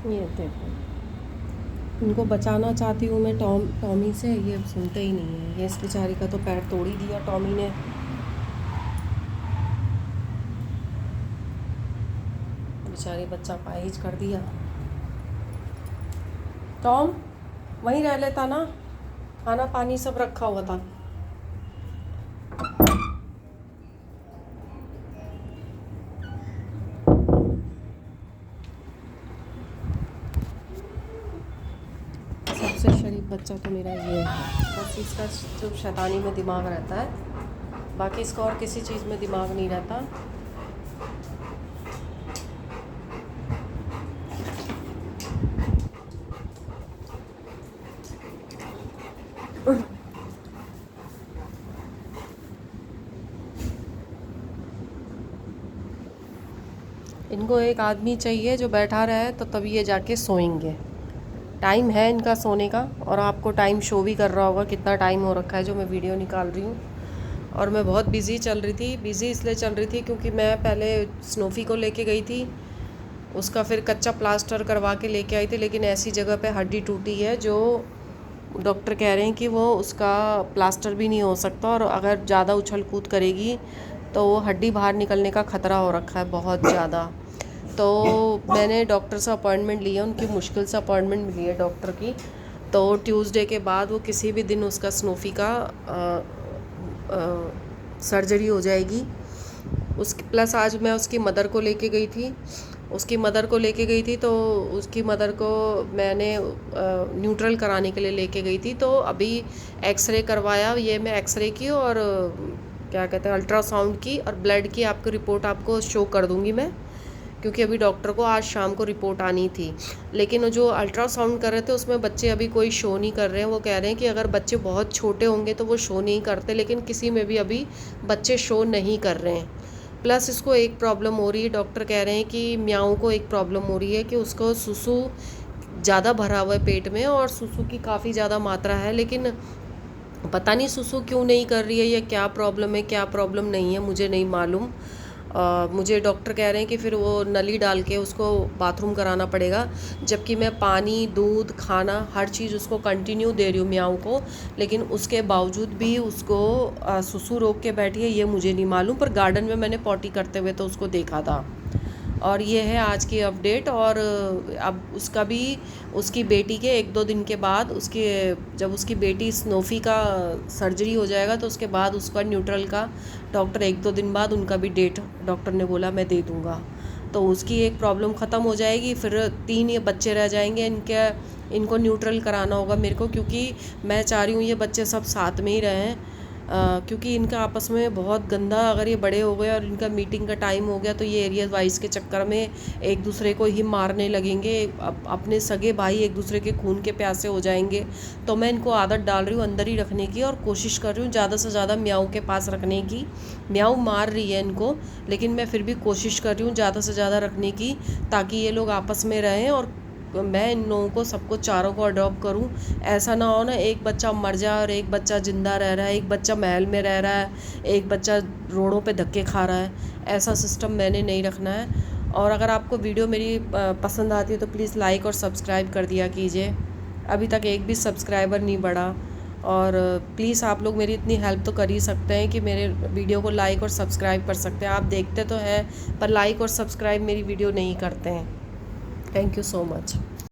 ये देखो, इनको बचाना चाहती हूँ मैं टॉमी से, ये अब सुनते ही नहीं है। ये इस बेचारी का तो पैर तोड़ ही दिया टॉमी ने। बेचारी बच्चा पाहिज कर दिया। टॉम वहीं रह लेता ना, खाना पानी सब रखा हुआ था। सबसे शरीफ बच्चा तो मेरा ये है। बस इसका जो शैतानी में दिमाग रहता है, बाकी इसका और किसी चीज़ में दिमाग नहीं रहता। इनको एक आदमी चाहिए जो बैठा रहे, तो तभी ये जाके सोएंगे। टाइम है इनका सोने का, और आपको टाइम शो भी कर रहा होगा कितना टाइम हो रखा है जो मैं वीडियो निकाल रही हूँ। और मैं बहुत बिज़ी चल रही थी। बिज़ी इसलिए चल रही थी क्योंकि मैं पहले स्नोफी को लेके गई थी, उसका फिर कच्चा प्लास्टर करवा के लेके आई थी, लेकिन ऐसी जगह पे हड्डी टूटी है जो डॉक्टर कह रहे हैं कि वो उसका प्लास्टर भी नहीं हो सकता, और अगर ज़्यादा उछल कूद करेगी तो वो हड्डी बाहर निकलने का ख़तरा हो रखा है बहुत ज़्यादा। तो मैंने डॉक्टर से अपॉइंटमेंट लिया, उनकी मुश्किल से अपॉइंटमेंट मिली है डॉक्टर की। तो ट्यूसडे के बाद वो किसी भी दिन उसका स्नोफी का सर्जरी हो जाएगी। उसकी प्लस आज मैं उसकी मदर को लेके गई थी। तो उसकी मदर को मैंने न्यूट्रल कराने के लिए लेके गई थी। तो अभी एक्सरे करवाया, ये मैं एक्सरे की और क्या कहते हैं अल्ट्रासाउंड की और ब्लड की आपको रिपोर्ट आपको शो कर दूंगी मैं, क्योंकि अभी डॉक्टर को आज शाम को रिपोर्ट आनी थी। लेकिन जो अल्ट्रासाउंड कर रहे थे उसमें बच्चे अभी कोई शो नहीं कर रहे हैं। वो कह रहे हैं कि अगर बच्चे बहुत छोटे होंगे तो वो शो नहीं करते, लेकिन किसी में भी अभी बच्चे शो नहीं कर रहे हैं। प्लस इसको एक प्रॉब्लम हो रही है, डॉक्टर कह रहे हैं कि म्याऊ को एक प्रॉब्लम हो रही है कि उसको सुसु ज़्यादा भरा हुआ है पेट में, और सुसु की काफ़ी ज़्यादा मात्रा है, लेकिन पता नहीं सुसु क्यों नहीं कर रही है, या क्या प्रॉब्लम है क्या प्रॉब्लम नहीं है मुझे नहीं मालूम। मुझे डॉक्टर कह रहे हैं कि फिर वो नली डाल के उसको बाथरूम कराना पड़ेगा, जबकि मैं पानी दूध खाना हर चीज़ उसको कंटिन्यू दे रही हूँ म्याऊ को, लेकिन उसके बावजूद भी उसको सुसु रोक के बैठी है, ये मुझे नहीं मालूम। पर गार्डन में मैंने पॉटी करते हुए तो उसको देखा था। और ये है आज की अपडेट। और अब उसका भी उसकी बेटी के 1-2 दिन के बाद जब उसकी बेटी स्नोफी का सर्जरी हो जाएगा तो उसके बाद उसका न्यूट्रल का डॉक्टर 1-2 दिन बाद उनका भी डेट डॉक्टर ने बोला मैं दे दूँगा। तो उसकी एक प्रॉब्लम ख़त्म हो जाएगी, फिर 3 ये बच्चे रह जाएंगे। इनको न्यूट्रल कराना होगा मेरे को, क्योंकि मैं चाह रही हूँ ये बच्चे सब साथ में ही रहें। क्योंकि इनका आपस में बहुत गंदा, अगर ये बड़े हो गए और इनका मीटिंग का टाइम हो गया तो ये एरिया वाइज के चक्कर में एक दूसरे को ही मारने लगेंगे। अपने सगे भाई एक दूसरे के खून के प्यासे हो जाएंगे। तो मैं इनको आदत डाल रही हूँ अंदर ही रखने की, और कोशिश कर रही हूँ ज़्यादा से ज़्यादा म्याऊ के पास रखने की। म्याऊ मार रही है इनको, लेकिन मैं फिर भी कोशिश कर रही हूँ ज़्यादा से ज़्यादा रखने की, ताकि ये लोग आपस में रहें और मैं इन लोगों को सबको चारों को अडॉप्ट करूं। ऐसा ना हो ना एक बच्चा मर जाए और एक बच्चा ज़िंदा रह रहा है, एक बच्चा महल में रह रहा है, एक बच्चा रोडों पे धक्के खा रहा है। ऐसा सिस्टम मैंने नहीं रखना है। और अगर आपको वीडियो मेरी पसंद आती है तो प्लीज़ लाइक और सब्सक्राइब कर दिया कीजिए। अभी तक एक भी सब्सक्राइबर नहीं बढ़ा। और प्लीज़ आप लोग मेरी इतनी हेल्प तो कर ही सकते हैं कि मेरे वीडियो को लाइक और सब्सक्राइब कर सकते हैं। आप देखते तो हैं पर लाइक और सब्सक्राइब मेरी वीडियो नहीं करते हैं। Thank you so much.